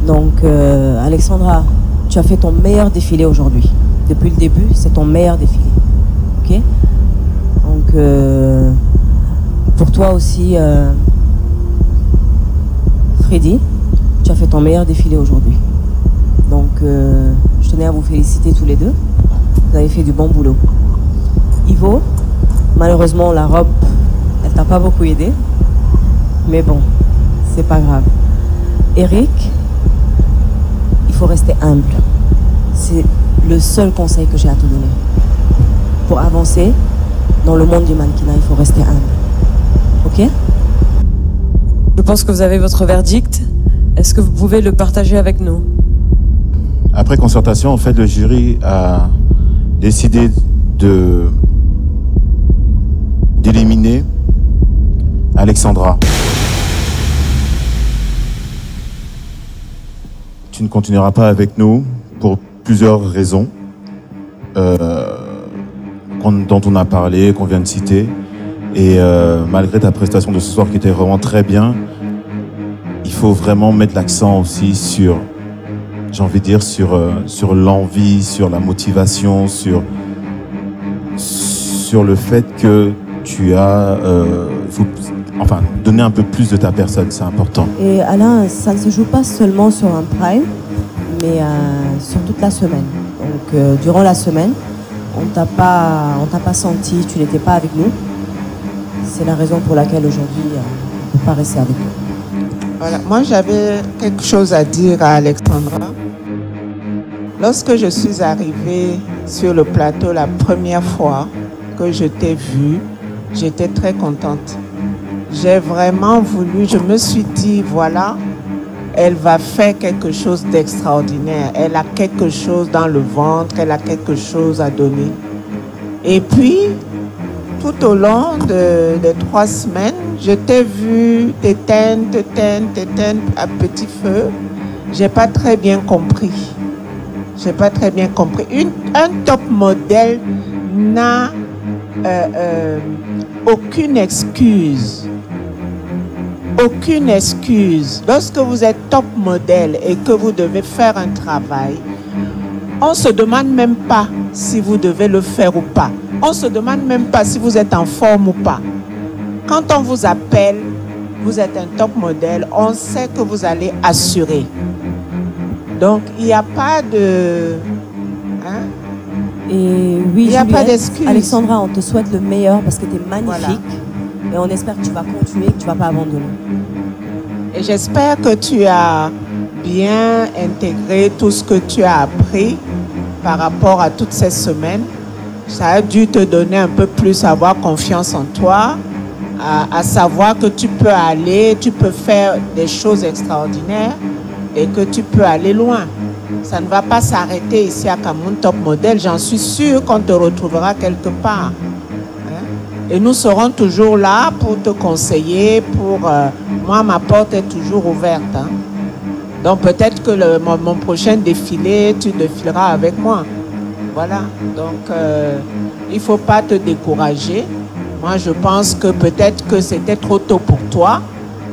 Donc, Alexandra, tu as fait ton meilleur défilé aujourd'hui. Depuis le début, c'est ton meilleur défilé. Ok? Donc, pour toi aussi, Freddy, tu as fait ton meilleur défilé aujourd'hui. Donc, je tenais à vous féliciter tous les deux. Vous avez fait du bon boulot. Ivo, malheureusement, la robe, elle t'a pas beaucoup aidé. Mais bon, c'est pas grave. Eric, il faut rester humble. C'est le seul conseil que j'ai à te donner. Pour avancer dans le monde du mannequinat, il faut rester humble. Ok?
Je pense que vous avez votre verdict. Est-ce que vous pouvez le partager avec nous?
Après concertation, en fait, le jury a décidé d'éliminer Alexandra. Tu ne continueras pas avec nous pour plusieurs raisons dont on a parlé, qu'on vient de citer. Et malgré ta prestation de ce soir qui était vraiment très bien, il faut vraiment mettre l'accent aussi sur, j'ai envie de dire, sur l'envie, sur la motivation, sur le fait que tu as... enfin, donner un peu plus de ta personne, c'est important.
Et Alain, ça ne se joue pas seulement sur un prime, mais sur toute la semaine. Donc, durant la semaine, on t'a pas senti, tu n'étais pas avec nous. C'est la raison pour laquelle aujourd'hui, on ne peut pas rester avec nous.
Voilà. Moi, j'avais quelque chose à dire à Alexandra. Lorsque je suis arrivée sur le plateau la première fois que je t'ai vue, j'étais très contente. J'ai vraiment voulu, je me suis dit, voilà, elle va faire quelque chose d'extraordinaire. Elle a quelque chose dans le ventre, elle a quelque chose à donner. Et puis, tout au long des 3 semaines, je t'ai vu t'éteindre à petit feu. J'ai pas très bien compris. J'ai pas très bien compris. Un top modèle n'a aucune excuse. Aucune excuse. Lorsque vous êtes top modèle et que vous devez faire un travail, on ne se demande même pas si vous devez le faire ou pas. On ne se demande même pas si vous êtes en forme ou pas. Quand on vous appelle, vous êtes un top modèle, on sait que vous allez assurer. Donc, il n'y a pas de... Hein?
Et oui,
il n'y a pas d'excuse.
Alexandra, on te souhaite le meilleur parce que tu es magnifique. Voilà. Et on espère que tu vas continuer, que tu ne vas pas abandonner.
Et j'espère que tu as bien intégré tout ce que tu as appris par rapport à toutes ces semaines. Ça a dû te donner un peu plus, avoir confiance en toi, à savoir que tu peux aller, tu peux faire des choses extraordinaires et que tu peux aller loin. Ça ne va pas s'arrêter ici à Cameroun Top Model. J'en suis sûre qu'on te retrouvera quelque part. Et nous serons toujours là pour te conseiller. Moi, ma porte est toujours ouverte. Hein. Donc peut-être que mon prochain défilé, tu défileras avec moi. Voilà. Donc il ne faut pas te décourager. Moi, je pense que peut-être que c'était trop tôt pour toi.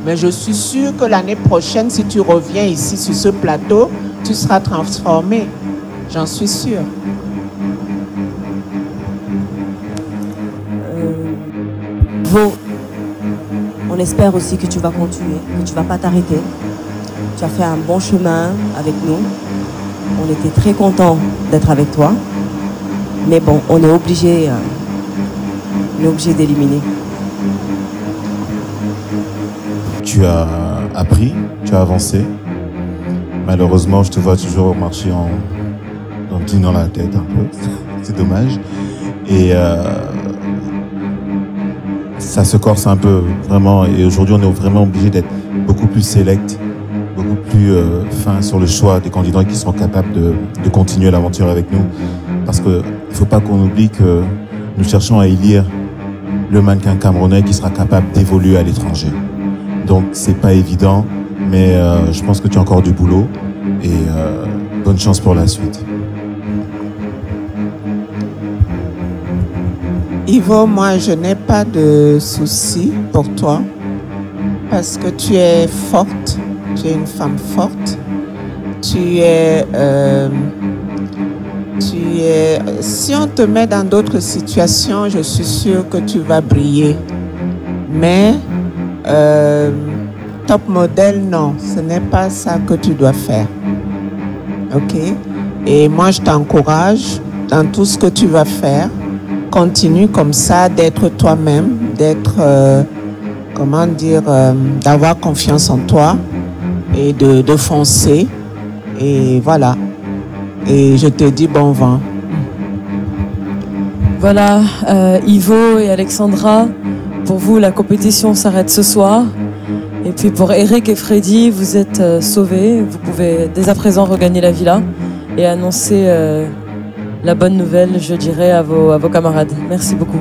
Mais je suis sûre que l'année prochaine, si tu reviens ici sur ce plateau, tu seras transformé. J'en suis sûre.
On espère aussi que tu vas continuer, que tu ne vas pas t'arrêter. Tu as fait un bon chemin avec nous. On était très contents d'être avec toi. Mais bon, on est obligé d'éliminer.
Tu as appris, tu as avancé. Malheureusement, je te vois toujours marcher en tenant la tête un peu. C'est dommage. Et ça se corse un peu, vraiment. Et aujourd'hui, on est vraiment obligé d'être beaucoup plus sélect, beaucoup plus fin sur le choix des candidats qui seront capables de continuer l'aventure avec nous. Parce qu'il ne faut pas qu'on oublie que nous cherchons à élire le mannequin camerounais qui sera capable d'évoluer à l'étranger. Donc, c'est pas évident, mais je pense que tu as encore du boulot et bonne chance pour la suite.
Ivo, moi, je n'ai pas de soucis pour toi parce que tu es forte, tu es une femme forte, tu es... si on te met dans d'autres situations, je suis sûre que tu vas briller. Mais top modèle, non, ce n'est pas ça que tu dois faire. Ok? Et moi, je t'encourage dans tout ce que tu vas faire. Continue comme ça, d'être toi-même, d'être, comment dire, d'avoir confiance en toi et de foncer. Et voilà. Et je te dis bon vent.
Voilà, Ivo et Alexandra, pour vous, la compétition s'arrête ce soir. Et puis pour Eric et Freddy, vous êtes sauvés. Vous pouvez dès à présent regagner la villa et annoncer la bonne nouvelle, je dirais, à vos camarades. Merci beaucoup.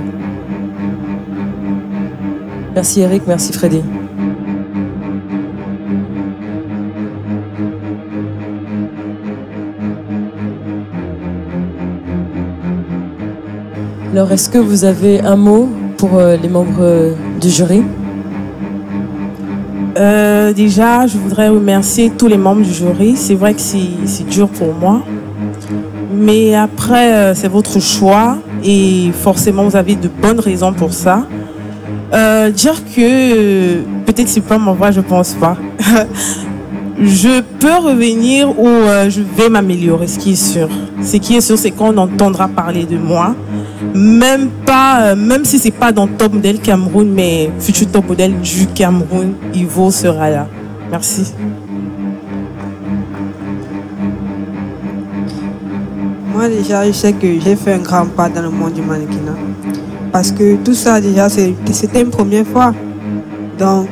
Merci Eric, merci Freddy. Alors, est-ce que vous avez un mot pour les membres du jury?
Déjà, je voudrais remercier tous les membres du jury. C'est vrai que c'est dur pour moi. Mais après, c'est votre choix. Et forcément, vous avez de bonnes raisons pour ça. Dire que peut-être c'est pas ma voix, je pense pas. Je peux revenir ou je vais m'améliorer, ce qui est sûr. Ce qui est sûr, c'est qu'on entendra parler de moi. Même si c'est pas dans Top Model Cameroun, mais futur Top Model du Cameroun, Ivo sera là. Merci.
Moi déjà, je sais que j'ai fait un grand pas dans le monde du mannequinat. Parce que tout ça déjà, c'était une première fois. Donc,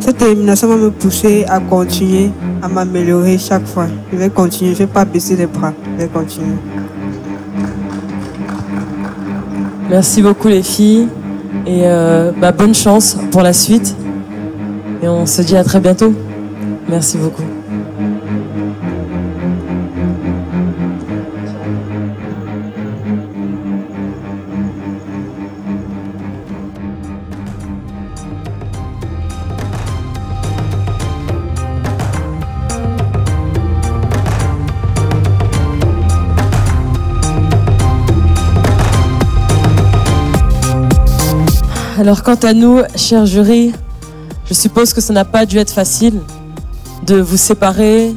cette élimination va me pousser à continuer, à m'améliorer chaque fois. Je vais continuer, je ne vais pas baisser les bras, je vais continuer.
Merci beaucoup les filles. Et bonne chance pour la suite. Et on se dit à très bientôt. Merci beaucoup. Alors quant à nous, cher jury, je suppose que ça n'a pas dû être facile de vous séparer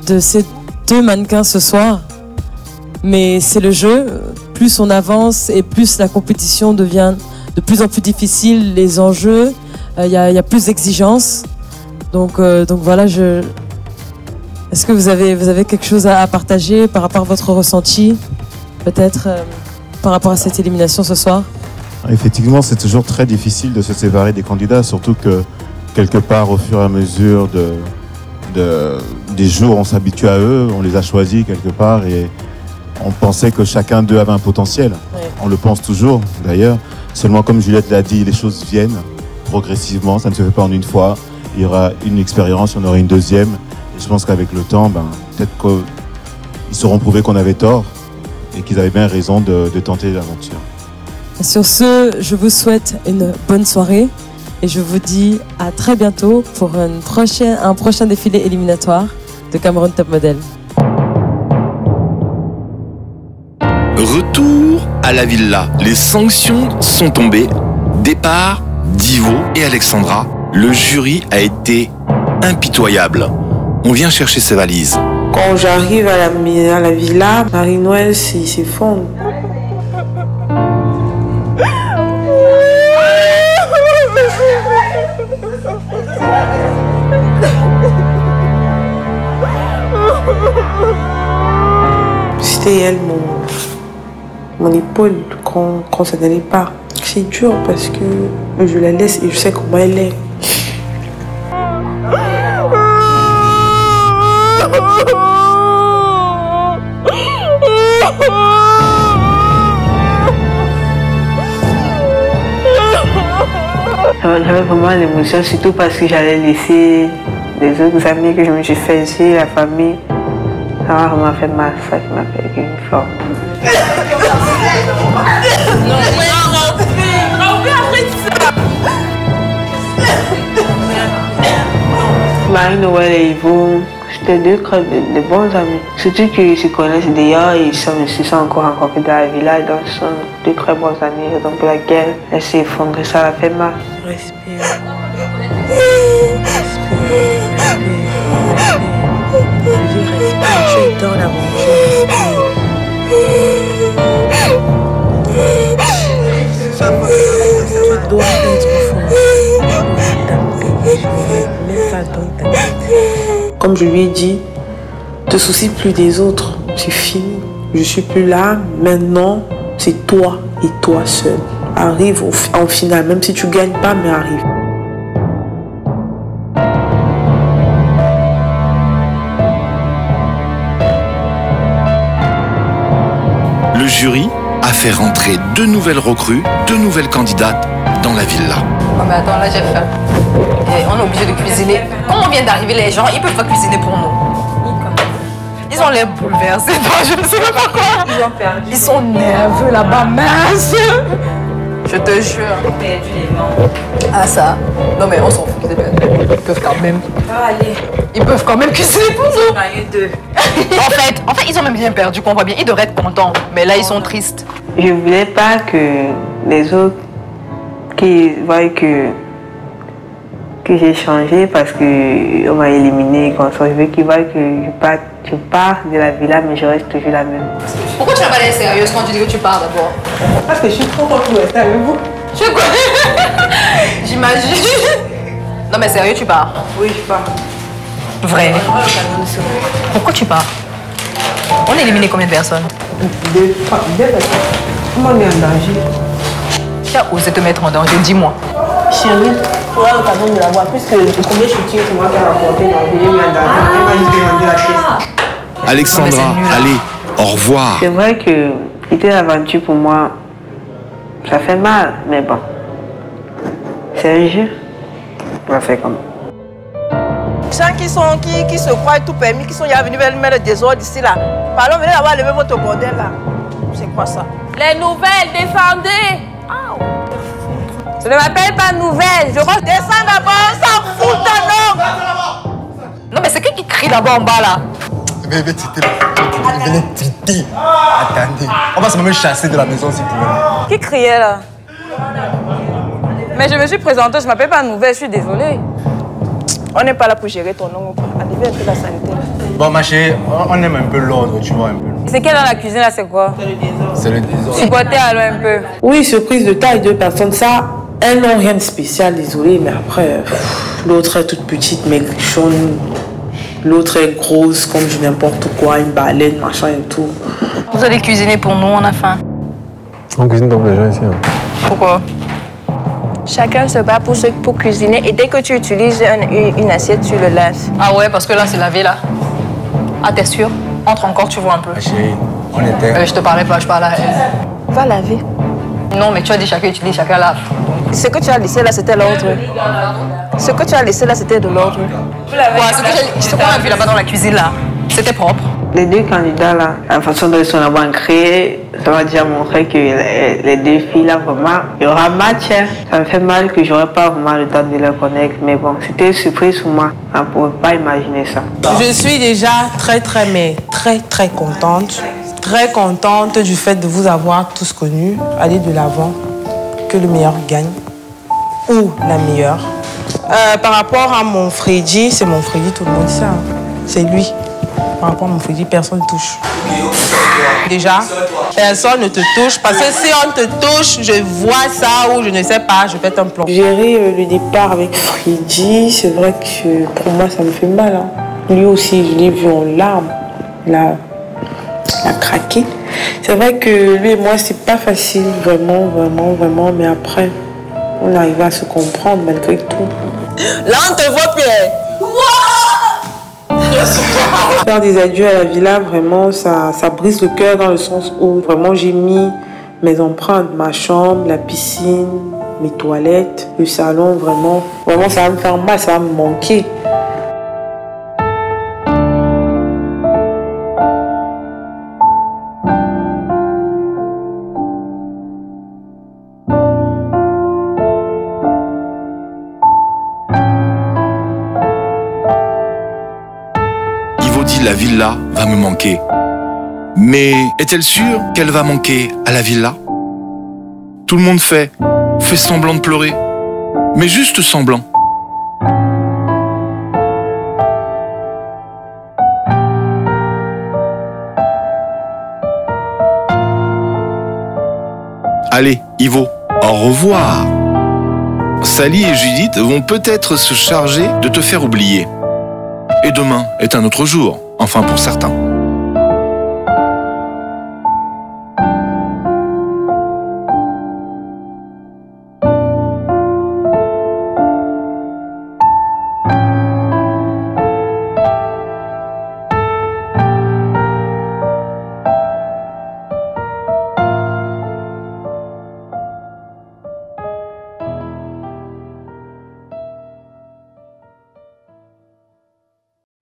de ces deux mannequins ce soir. Mais c'est le jeu, plus on avance et plus la compétition devient de plus en plus difficile, les enjeux, il y a plus d'exigences. Donc voilà, est-ce que vous avez quelque chose à partager par rapport à votre ressenti, peut-être par rapport à cette élimination ce soir?
Effectivement, c'est toujours très difficile de se séparer des candidats, surtout que quelque part, au fur et à mesure des jours, on s'habitue à eux, on les a choisis quelque part et on pensait que chacun d'eux avait un potentiel. Oui. On le pense toujours, d'ailleurs. Seulement, comme Juliette l'a dit, les choses viennent progressivement, ça ne se fait pas en une fois. Il y aura une expérience, il y en aura une deuxième. Et je pense qu'avec le temps, peut-être qu'ils sauront prouver qu'on avait tort et qu'ils avaient bien raison de tenter l'aventure.
Sur ce, je vous souhaite une bonne soirée et je vous dis à très bientôt pour un prochain défilé éliminatoire de Cameroun Top Model.
Retour à la villa. Les sanctions sont tombées. Départ d'Ivo et Alexandra. Le jury a été impitoyable. On vient chercher ses valises.
Quand j'arrive à la villa, Marie-Noël s'effondre. C'était elle, mon épaule, quand ça n'allait pas. C'est dur parce que je la laisse et je sais comment elle est. J'avais vraiment l'émotion, surtout parce que j'allais laisser les autres amis que je me suis fait ici, la famille. Ça m'a vraiment fait mal, ça qui m'a fait une forme. Marie-Noël et Yvon, c'était deux de bons amis. Surtout qu'ils se connaissent d'ailleurs et ils se sont encore rencontrés dans la villa, donc ce sont deux très bons amis. Donc pour laquelle elle s'est effondrée, ça l'a fait mal. Respire. Tu es dans l'aventure. Tu dois être fort. Mets ça dans ta tête. Comme je lui ai dit, ne te soucie plus des autres. C'est fini. Je suis plus là. Maintenant, c'est toi et toi seul. Arrive en finale, même si tu gagnes pas, mais arrive.
Le jury a fait rentrer deux nouvelles recrues, deux nouvelles candidates dans la villa.
Oh mais attends, là j'ai faim. Et on est obligé de cuisiner. Quand on vient d'arriver, les gens, ils peuvent pas cuisiner pour nous. Ils ont l'air bouleversés. Je ne sais pas pourquoi. Ils sont nerveux là-bas, mince. Je te jure. Ah ça. Non mais on s'en fout. Ils peuvent quand même. Ils peuvent quand même cuisiner pour nous. En fait, ils ont même bien perdu, qu'on voit bien. Ils devraient être contents. Mais là, ils sont tristes.
Je voulais pas que les autres qui voient que j'ai changé parce qu'on m'a éliminé. Je veux qu'ils voient que je pars de la villa, mais je reste toujours la même.
Pourquoi tu n'as pas l'air sérieuse quand tu dis que tu pars d'abord?
Parce que je suis trop pour rester avec vous.
Je connais. J'imagine. Non mais sérieux, tu pars?
Oui, je pars.
Vrai. Pourquoi tu pars? On a éliminé combien de personnes?
Deux personnes. Comment on est en danger?
Tu as osé te mettre en danger, dis-moi.
Chérie, tu auras l'occasion de la voir, puisque le premier shooting, c'est moi qui ai rapporté dans le milieu, elle m'a dit de demander la pièce.
Alexandra, allez, au revoir.
C'est vrai que quitter l'aventure pour moi, ça fait mal, mais bon,
C'est un jeu. On va faire comme.
Les gens qui se croient tout permis, qui sont déjà venus mettre le désordre ici là. Pardon, venez avoir levé votre bordel là. C'est quoi ça?
Les nouvelles, défendez!
Je ne m'appelle pas nouvelle. Je redescends d'abord, on s'en fout de nom.
Non mais c'est qui crie d'abord en bas là?
Venez titi. Attendez. On va se même chasser de la maison si vous voulez.
Qui criait là? Mais je me suis présentée, je m'appelle pas nouvelle, je suis désolée. On n'est pas là pour gérer ton nom. Allez, un peu la santé.
Bon, ma chérie, on aime un peu l'ordre, tu vois, un peu.
C'est quelle dans la cuisine là, c'est quoi?
C'est le désordre.
Supportez alors un peu.
Oui, surprise de taille, 2 personnes, ça, elles n'ont rien de spécial, désolé, mais après, l'autre est toute petite, maigrichonne. L'autre est grosse, comme du n'importe quoi, une baleine, machin et tout.
Vous allez cuisiner pour nous, on a faim.
On cuisine donc les gens ici.
Pourquoi?
Chacun se bat pour cuisiner et dès que tu utilises une assiette, tu le laves.
Ah ouais, parce que là, c'est lavé, là. Ah, t'es sûr? Entre encore, tu vois un peu.
Ma chérie, on était...
Je te parlais pas, je parle à elle.
Va laver.
Non, mais tu as dit chacun utilise, chacun lave.
Ce que tu as laissé là, c'était l'ordre. Ce que tu as laissé là, c'était de l'ordre.
Ouais, ce qu'on a vu là-bas dans la cuisine, là, c'était propre.
Les 2 candidats là, la façon dont ils sont là-bas créés, ça va déjà montrer que les 2 filles là, vraiment, il y aura match. Hein. Ça me fait mal que j'aurais pas vraiment le temps de les connaître, mais bon, c'était une surprise pour moi. On ne pouvait pas imaginer ça.
Je suis déjà très contente. Très contente du fait de vous avoir tous connus. Allez de l'avant, que le meilleur gagne. Ou la meilleure. Par rapport à mon Freddy, c'est mon Freddy, tout le monde sait. C'est lui. Par rapport à mon Freddy, personne ne touche. Déjà, personne ne te touche. Parce que si on te touche, je vois ça ou je ne sais pas, je pète un plomb. Gérer le départ avec Freddy, c'est vrai que pour moi, ça me fait mal. Hein. Lui aussi, je l'ai vu en larmes. Il a craqué. C'est vrai que lui et moi, c'est pas facile, vraiment. Mais après, on arrive à se comprendre malgré tout. Là, on te voit, Pierre. Faire des adieux à la villa, vraiment, ça brise le cœur dans le sens où vraiment j'ai mis mes empreintes, ma chambre, la piscine, mes toilettes, le salon, vraiment ça va me faire mal, ça va me manquer.
La villa va me manquer. Mais est-elle sûre qu'elle va manquer à la villa? Tout le monde fait semblant de pleurer. Mais juste semblant. Allez, Ivo, au revoir. Sally et Judith vont peut-être se charger de te faire oublier. Et demain est un autre jour, enfin pour certains.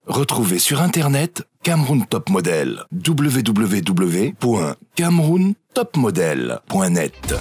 Retrouvez sur Internet Cameroun Top Model, www.camerountopmodel.net.